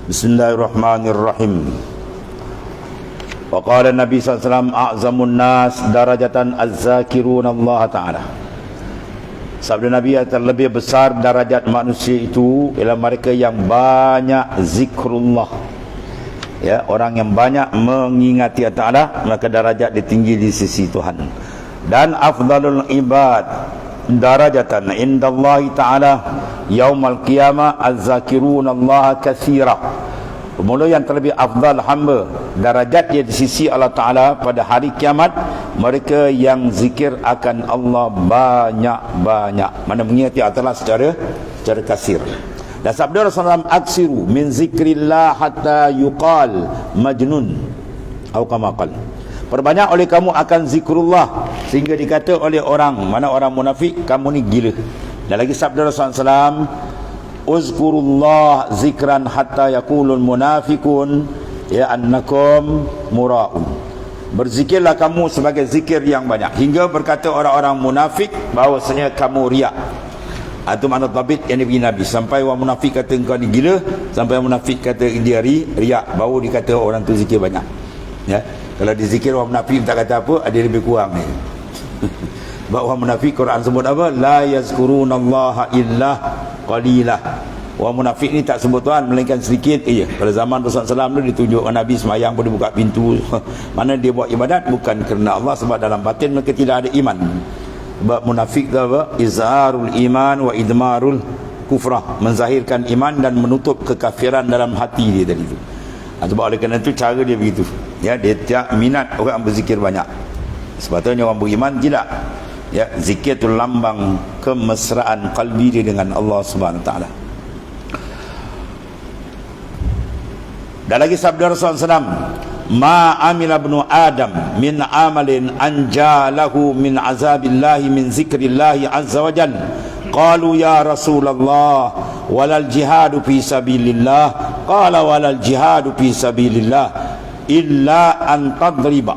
Bismillahirrahmanirrahim. Wa qala Nabi sallallahu alaihi wasallam a'zamun nas darajatan az-zakiruna Allah taala. Sabda Nabi yang terlebih besar darajat manusia itu ialah mereka yang banyak zikrullah. Ya, orang yang banyak mengingati Allah Taala, maka darajat dia tinggi di sisi Tuhan. Dan afdalul ibad darajatan indallahi ta'ala yaumal qiyamah az-zakiruna Allah katsira. Pemula yang terlebih afdal hamba darajat dia di sisi Allah Ta'ala pada hari kiamat, mereka yang zikir akan Allah banyak-banyak, mana mengingati Allah secara kasir. Dan sabda Rasulullah SAW, aksiru min zikrillah hatta yuqal majnun atau kama qala, perbanyak oleh kamu akan zikrullah sehingga dikata oleh orang, mana orang munafik, kamu ni gila. Dan lagi sabda Rasulullah SAW, uzkurullah zikran hatta yaqulul munafikun ya annakum mura'un. Berzikirlah kamu sebagai zikir yang banyak hingga berkata orang-orang munafik bahawasanya kamu riak. Itu makna tabit yang diberi Nabi. Sampai orang munafik kata engkau ni gila, sampai orang munafik kata dia riak, baru dikata orang tu zikir banyak. Ya. Kalau dizikir orang munafik tak kata apa, ada lebih kurang ni. Sebab orang munafik Quran sebut apa? La yazkurunallaha illa qalilah. Orang munafik ni tak sebut Tuhan melainkan sedikit. Pada zaman Rasulullah SAW tu ditunjukkan Nabi semayang pun dia buka pintu. Mana dia buat ibadat bukan kerana Allah, sebab dalam batin mereka tidak ada iman. Sebab munafik tu apa? Izharul iman wa idmarul kufrah, menzahirkan iman dan menutup kekafiran dalam hati dia tadi tu. Sebab oleh kerana itu cara dia begitu. Ya, dia tak minat orang berzikir banyak. Sebetulnya orang beriman tidak. Ya, zikir itu lambang kemesraan qalbi dia dengan Allah Subhanahu taala. Dan lagi sabda Rasulullah SAW, ma amila ibnu adam min amalin anjalahu min azabillahi min zikrillahi azza wa jalla. Qalu ya Rasulullah walal jihadu fi sabilillah. Qala walal jihadu fi sabilillah illa an tadriba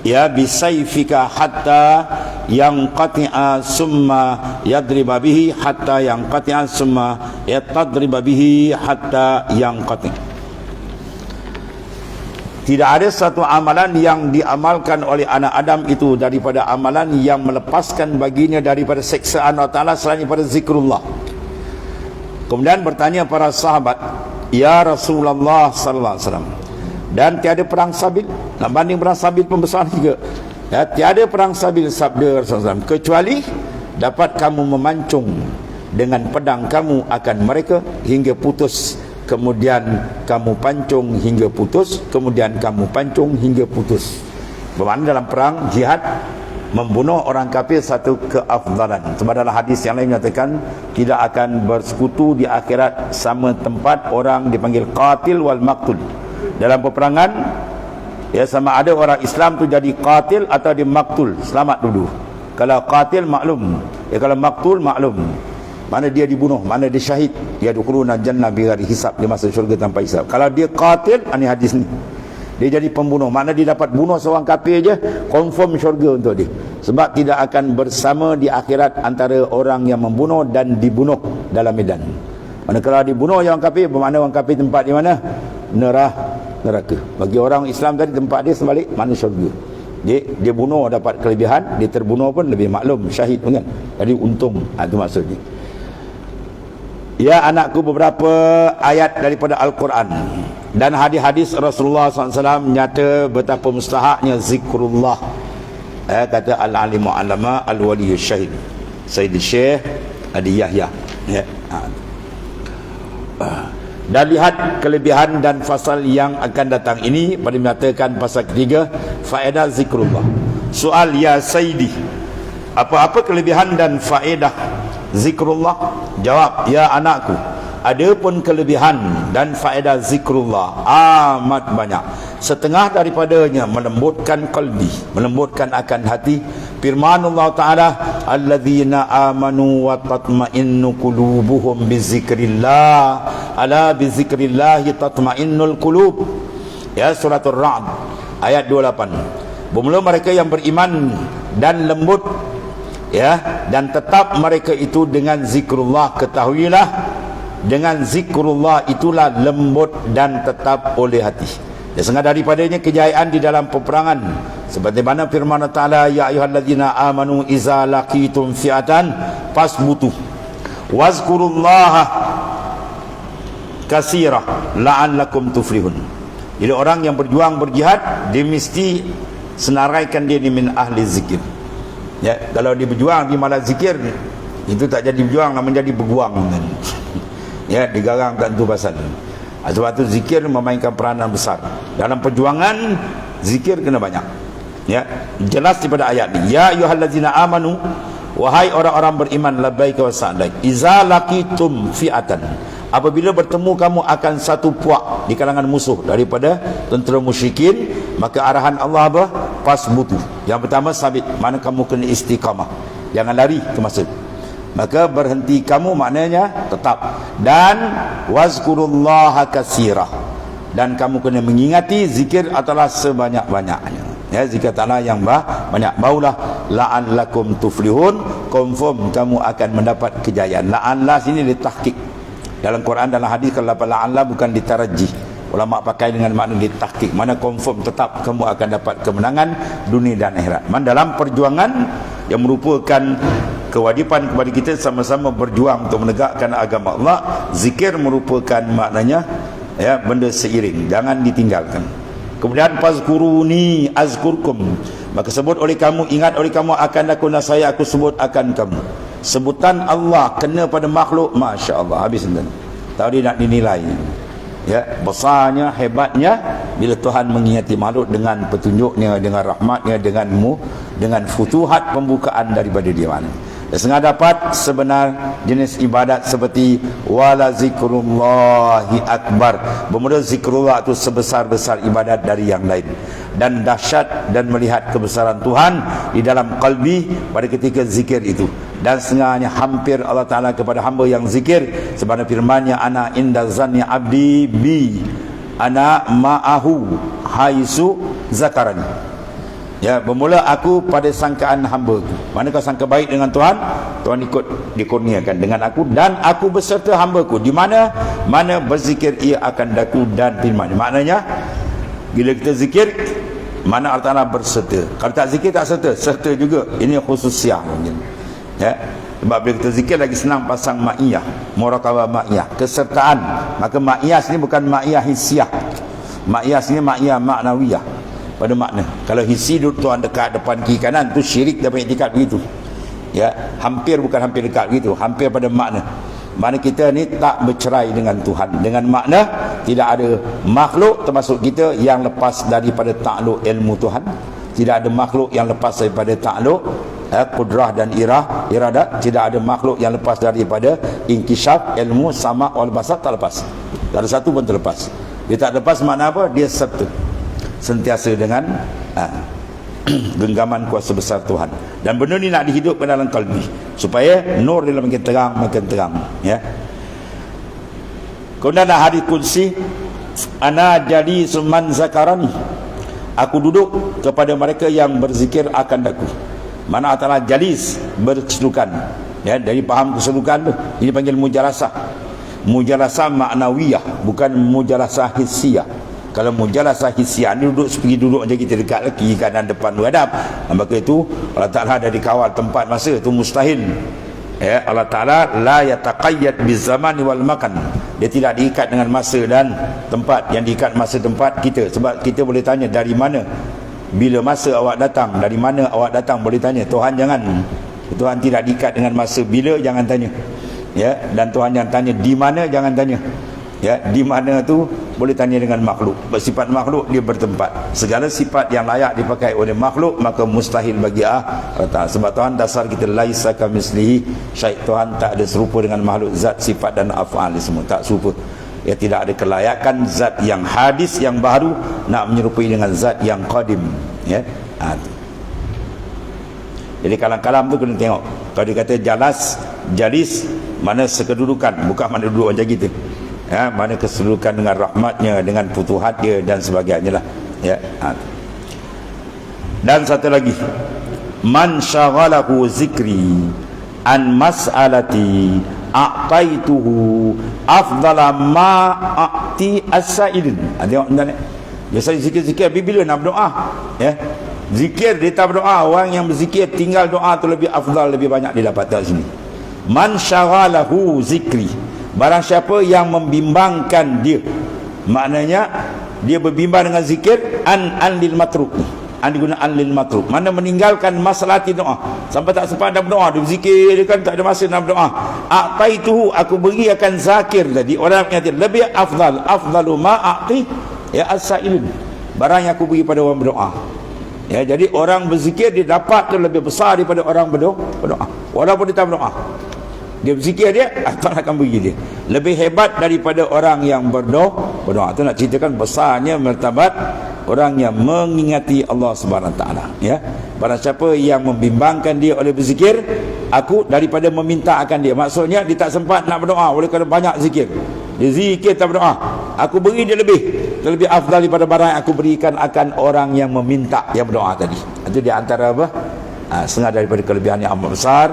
ya bisayfika hatta yanqati'a summa yadriba bihi hatta yanqati'a summa yatadriba bihi hatta yanqati'. Tidak ada satu amalan yang diamalkan oleh anak Adam itu daripada amalan yang melepaskan baginya daripada siksaan Allah Ta'ala selain daripada zikrullah. Kemudian bertanya para sahabat, ya Rasulullah sallallahu alaihi wasallam, dan tiada perang sabil, nak banding perang sabil pun besar juga. Ya, tiada perang sabil, sabda Rasulullah SAW, kecuali dapat kamu memancung dengan pedang kamu akan mereka hingga putus, kemudian kamu pancung hingga putus, kemudian kamu pancung hingga putus. Bermakna dalam perang jihad membunuh orang kafir satu keafdalan. Sebab dalam hadis yang lain menyatakan tidak akan bersekutu di akhirat sama tempat orang dipanggil qatil wal maqtul. Dalam peperangan, ya, sama ada orang Islam tu jadi qatil atau dia maktul, selamat dulu. Kalau qatil maklum, ya, kalau maktul maklum, mana dia dibunuh, mana dia syahid, dia dukhuluna jannah bighairi hisab, dia masuk syurga tanpa hisab. Kalau dia qatil, ini hadis ni, dia jadi pembunuh, mana dia dapat bunuh seorang kafir je, confirm syurga untuk dia. Sebab tidak akan bersama di akhirat antara orang yang membunuh dan dibunuh dalam medan. Mana kalau dibunuh orang kafir, bermakna orang kafir tempat di mana? Neraka. Bagi orang Islam tadi tempat dia sebalik, mana syurga. Dia bunuh dapat kelebihan, dia terbunuh pun lebih maklum, syahid pun kan. Jadi untung, itu maksudnya. Ya anakku, beberapa ayat daripada Al-Quran dan hadis-hadis Rasulullah SAW nyata betapa mustahaknya zikrullah. Kata al-alimu alama al-waliyu syahid Sayyid Syekh Adi Yahya. Ya. Dan lihat kelebihan dan fasal yang akan datang ini pada menyatakan pasal ketiga, faedah zikrullah. Soal, ya Sayyidi, apa-apa kelebihan dan faedah zikrullah? Jawab, ya anakku, ada pun kelebihan dan faedah zikrullah amat banyak. Setengah daripadanya melembutkan qalbi, melembutkan akan hati. Firmanullah Ta'ala, alladzina amanu wa tatma'innu qulubuhum bizikrillah, ala bizikrillahi tatma'innul qulub. Ya, suratul Ra'd ayat 28. Bermula mereka yang beriman dan lembut, ya, dan tetap mereka itu dengan zikrullah, ketahuilah dengan zikrullah itulah lembut dan tetap oleh hati. Dan setengah daripadanya kejayaan di dalam peperangan, seperti mana firman Allah Ta'ala, ya ayyuhalladzina amanu iza laqitum fi'atan fasbutu wazkurullaha katsira la'allakum tuflihun. Jadi orang yang berjuang berjihad, dia mesti senaraikan dia min ahli zikir. Ya, kalau dia berjuang di malah zikir, itu tak jadi berjuang, namanya jadi berguang. Ya, digarang tak tentu pasal. Sebab itu zikir memainkan peranan besar dalam perjuangan. Zikir kena banyak. Ya, jelas daripada ayat ni, ya ayyuhallazina amanu, wahai orang-orang beriman, labbaika wa sa'daik, iza laqitum fi'atan, apabila bertemu kamu akan satu puak di kalangan musuh daripada tentera musyrikin, maka arahan Allah apa? Fasbutu. Yang pertama sabit, mana kamu kena istiqamah, jangan lari ke masa. Maka berhenti kamu maknanya tetap. Dan wazkurullaha katsira, dan kamu kena mengingati zikir adalah sebanyak-banyaknya. Ya, zikir ta'ala yang banyak. Baulah la'allakum tuflihun, confirm kamu akan mendapat kejayaan. La'alla sini ditahqiq. Dalam Quran, dalam hadis, kalau la'alla bukan ditaraji. Ulama pakai dengan makna ditahqiq, mana confirm tetap kamu akan dapat kemenangan dunia dan akhirat. Man dalam perjuangan yang merupakan kewajipan kepada kita sama-sama berjuang untuk menegakkan agama Allah, zikir merupakan maknanya ya benda seiring, jangan ditinggalkan. Kemudian fazkuruni azkurkum, maka sebut oleh kamu, ingat oleh kamu akan aku, saya aku sebut akan kamu. Sebutan Allah kena pada makhluk, masya Allah, habis enten. Tak dia nak dinilai. Ya, besarnya, hebatnya bila Tuhan mengingati makhluk dengan petunjuknya, dengan rahmatnya, dengan futuhat pembukaan daripada dia mana. Dan setengah dapat sebenar jenis ibadat seperti wala zikrullahi akbar, bermula zikrullah itu sebesar-besar ibadat dari yang lain, dan dahsyat dan melihat kebesaran Tuhan di dalam qalbi pada ketika zikir itu. Dan setengahnya hampir Allah Ta'ala kepada hamba yang zikir, sebagaimana firman-Nya, ana inda zanni abdi bi ana ma'ahu haisu zakarani. Ya, bermula aku pada sangkaan hamba ku. Mana kau sangka baik dengan Tuhan, Tuhan ikut dikurniakan dengan aku, dan aku beserta hamba ku di mana berzikir ia akan daku dan firman. Maknanya bila kita zikir, mana Allah Ta'ala berserta. Kalau tak zikir tak serta juga. Ini khususiah mungkin. Ya, sebab bila kita zikir lagi senang pasang ma'iyah, murakabah ma'iyah, kesertaan. Maka ma'iyah sini bukan ma'iyah hissiyah. Ma'iyah sini ma'iyah maknawiyah pada makna. Kalau hissi duduk Tuhan dekat depan kiri kanan, tu syirik dapat etikat begitu. Ya, hampir bukan hampir dekat begitu, hampir pada makna. Mana kita ni tak bercerai dengan Tuhan, dengan makna tidak ada makhluk termasuk kita yang lepas daripada takluk ilmu Tuhan. Tidak ada makhluk yang lepas daripada takluk kudrah dan iradat. Tidak ada makhluk yang lepas daripada inkishaf ilmu sama wal basar, tak lepas. Tak ada satu pun terlepas. Dia tak lepas makna apa? Dia serta sentiasa dengan genggaman kuasa besar Tuhan. Dan benda ni nak dihidupkan dalam kalbi supaya nur dalam makin terang, ya. Kemudian hadis qudsi, ana jadi suman zakarani, aku duduk kepada mereka yang berzikir akan aku. Mana antara jalis, berkeselukan, ya, dari faham keselukan tu, ini panggil mujalasah. Mujalasah maknawiyah, bukan mujalasah hissiyah. Kalau mujalasah hissiyah ni duduk seperti duduk macam kita dekat kiri kanan depan hadap, maka itu Allah Ta'ala ada dikawal tempat masa, itu mustahil. Ya, Allah Ta'ala la yataqayyad bizamani wal makan, dia tidak diikat dengan masa dan tempat. Yang diikat masa tempat kita, sebab kita boleh tanya dari mana, bila masa awak datang, dari mana awak datang, boleh tanya. Tuhan jangan, Tuhan tidak diikat dengan masa, bila jangan tanya, ya. Dan Tuhan yang tanya di mana, jangan tanya, ya. Di mana tu boleh tanya dengan makhluk. Bersifat makhluk dia bertempat. Segala sifat yang layak dipakai oleh makhluk maka mustahil bagi Allah. Sebab Tuhan dasar kita laisa kamitslihi syai'. Tuhan tak ada serupa dengan makhluk, zat, sifat dan af'al semua tak serupa. Ya, tidak ada kelayakan zat yang hadis yang baru nak menyerupai dengan zat yang qadim, ya. Jadi kalam-kalam tu kena tengok. Kalau dia kata jalis, mana sekedudukan, bukan mana duduk macam kita. Ya, mana keseluruhan dengan rahmatnya, dengan futuhat dia dan sebagainya lah, ya. Dan satu lagi, man syaghalahu zikri an mas'alati a'taituhu afdala ma a'ti as-sa'ilin. Tengok tuan. Biasa zikir-zikir bila nak berdoa, ya. Zikir dia tak berdoa, orang yang berzikir tinggal doa tu lebih afdal, lebih banyak dia dapat kat sini. Man syaghalahu zikri, barang siapa yang membimbangkan dia, maknanya dia berbimbang dengan zikir, an lil matruk, an diguna an lil matruk, mana meninggalkan masalah doa sampai tak sempat nak berdoa, dia berzikir, dia kan tak ada masa nak berdoa. A'taituhu, aku beri akan zakir tadi, orang yang lebih afdal, afdalu ma a'ti ya as-sa'ilin, barang yang aku beri pada orang berdoa. Ya, jadi orang berzikir dia dapat tu lebih besar daripada orang berdoa. Walaupun dia tak berdoa, dia berzikir, dia Allah akan beri dia lebih hebat daripada orang yang berdoa. Tu nak ceritakan besarnya martabat orang yang mengingati Allah Subhanahu Wa Taala. Ya, barang siapa yang membimbangkan dia oleh berzikir, aku daripada meminta akan dia. Maksudnya dia tak sempat nak berdoa oleh kerana banyak zikir, dia zikir tak berdoa, aku beri dia lebih afdal daripada barang yang aku berikan akan orang yang meminta, yang berdoa tadi. Itu di antara apa? Setengah daripada kelebihan yang amat besar,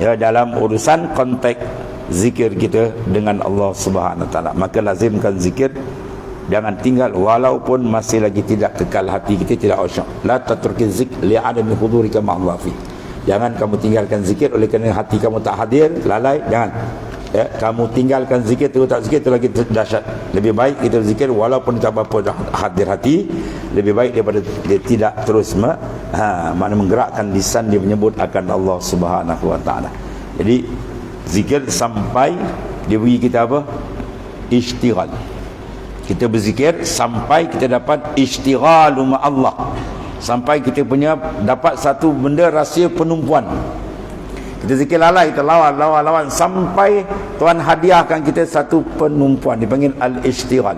ya, dalam urusan konteks zikir kita dengan Allah Subhanahu Wa Taala. Maka lazimkan zikir, jangan tinggal walaupun masih lagi tidak kekal hati kita tidak khusyuk. La tatruki zikr li adami hudurika ma'allah fi. Jangan kamu tinggalkan zikir oleh kerana hati kamu tak hadir, lalai, jangan. Ya, kamu tinggalkan zikir, terus tak zikir, itu lagi dahsyat. Lebih baik kita zikir walaupun tak apa-apa hadir hati, lebih baik daripada dia tidak terus makna menggerakkan lisan dia menyebut akan Allah Subhanahu Wa Taala. Jadi zikir sampai dia beri kita apa? Ishtighal. Kita berzikir sampai kita dapat ishtighalu ma Allah, sampai kita punya dapat satu benda rahsia penumpuan. Kita zikir lalai, kita lawan sampai Tuhan hadiahkan kita satu penumpuan, dipanggil al-ishtighal.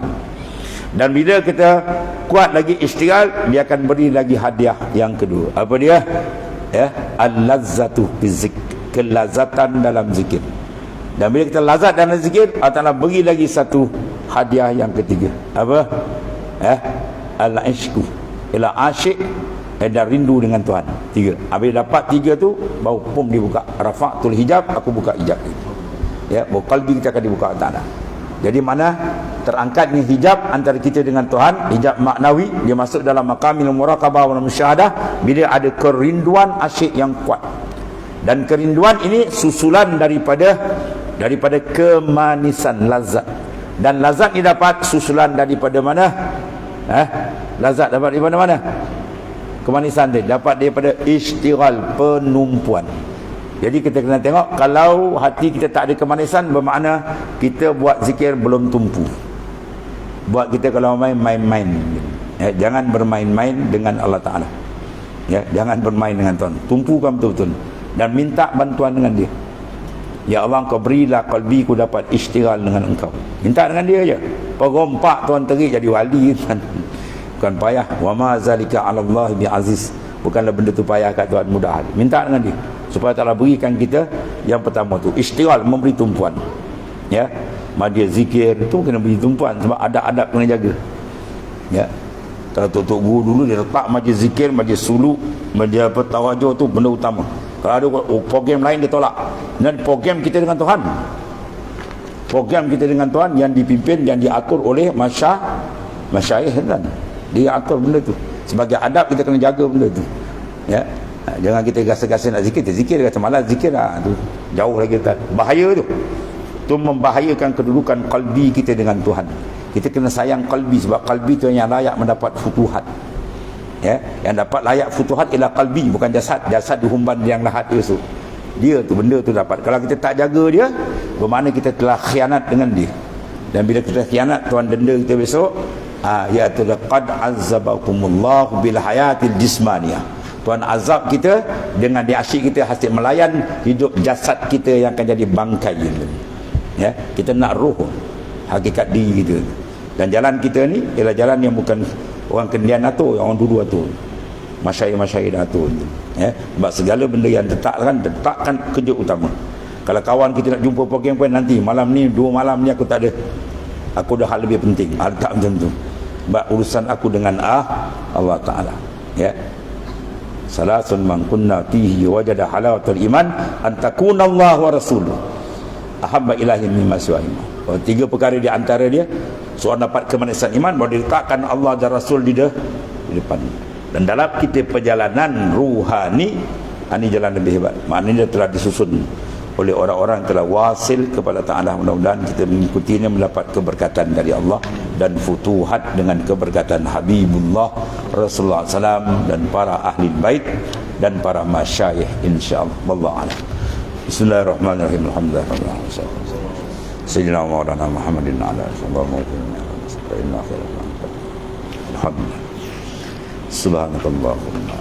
Dan bila kita kuat lagi ishtighal, dia akan beri lagi hadiah yang kedua. Apa dia? Ya, al-lazzatu bizikr, kelazatan dalam zikir. Dan bila kita lazat dalam zikir, Allah Ta'ala beri lagi satu hadiah yang ketiga. Apa? Al-ishku, ila asyik, dan rindu dengan Tuhan. 3. Habis dapat 3 tu, baru pun dibuka. Rafa'tul hijab, aku buka hijab. Ya, baru qalbi kita akan dibuka Allah Ta'ala. Jadi mana terangkatnya hijab antara kita dengan Tuhan, hijab maknawi, dia masuk dalam maqamil muraqabah wal musyahadah bila ada kerinduan asyik yang kuat. Dan kerinduan ini susulan daripada kemanisan lazat. Dan lazat ini dapat susulan daripada mana? Lazat dapat daripada mana? Kemanisan dia dapat daripada ishtighal, penumpuan. Jadi kita kena tengok, kalau hati kita tak ada kemanisan, bermakna kita buat zikir belum tumpu. Buat kita kalau main-main. Ya, jangan bermain-main dengan Allah Ta'ala. Ya, jangan bermain dengan Tuhan. Tumpukan betul-betul dan minta bantuan dengan dia. Ya Allah, kau berilah qalbiku dapat ishtighal dengan engkau. Minta dengan dia je. Perompak Tuhan terik jadi wali kan. Bukan payah. Wa ma zalika 'ala Allah bi aziz. Bukanlah benda tu payah kat Tuhan, mudah. Minta dengan dia supaya Allah berikan kita yang pertama tu ishtighal, memberi tumpuan. Ya, majlis zikir tu kena beri tumpuan sebab adab-adab kena jaga. Ya. Kalau tok guru dulu dia letak majlis zikir, majlis suluk, majlis apa tawajuh tu benda utama. Kalau ada program lain dia tolak. Dan program kita dengan Tuhan, program kita dengan Tuhan yang dipimpin, yang diatur oleh masyayikh kan. Dia atur benda tu. Sebagai adab kita kena jaga benda tu. Ya. Jangan kita gasa-gasa nak zikir, zikir kata malas zikir tu. Jauh lagi tak. Bahaya tu. Tu membahayakan kedudukan qalbi kita dengan Tuhan. Kita kena sayang qalbi sebab qalbi tu yang layak mendapat futuhat. Ya, yang dapat layak futuhat ialah qalbi, bukan jasad. Jasad dihumban yang lahat dia tu. Dia tu benda tu dapat. Kalau kita tak jaga dia, bermakna kita telah khianat dengan dia. Dan bila kita khianat, Tuhan denda kita besok. Iaitu laqad azzabakumullahu bil hayatil jismaniyah. Tuhan azab kita dengan dia asyik kita hasil melayan hidup jasad kita yang akan jadi bangkai. Ya, kita nak roh, hakikat diri kita. Dan jalan kita ni ialah jalan yang bukan orang kendian atur, orang dulu atur. Masyayikh atur. Ya, sebab segala benda yang letakkan kerja utama. Kalau kawan kita nak jumpa program pun nanti malam ni 2 malam ni aku tak ada. Aku dah hal lebih penting. Tak macam tu. Sebab urusan aku dengan Allah Ta'ala. Ya. Salasun man kunna fihi wajada halawatul iman an takuna Allah wa rasuluh. ahabba ilahi mimma siwahuma. Tiga perkara di antara dia, seorang dapat kemanisan iman bahawa diletakkan Allah dan Rasul di depan. Dan dalam kita perjalanan ruhani, ini jalan lebih hebat. Maknanya dia telah disusun oleh orang-orang yang telah wasil kepada Ta'ala. Mudah-mudahan kita mengikutinya, mendapat keberkatan dari Allah dan futuhat dengan keberkatan Habibullah Rasulullah SAW dan para ahli bait dan para masyayikh, insyaAllah. Wallahu a'lam. Bismillahirrahmanirrahim. Alhamdulillah. Sayyidina Maulana Muhammadin ala sallallahu alaihi wa sallam. Alhamdulillah. Subhanakallahumma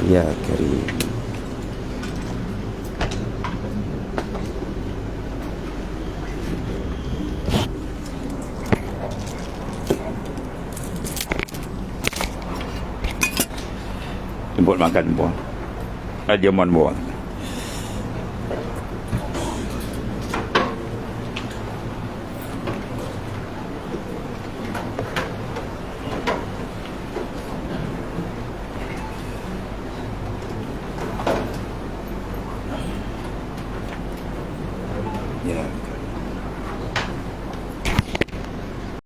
ya karim. Jemput makan buah. Jamuan buah. Yeah.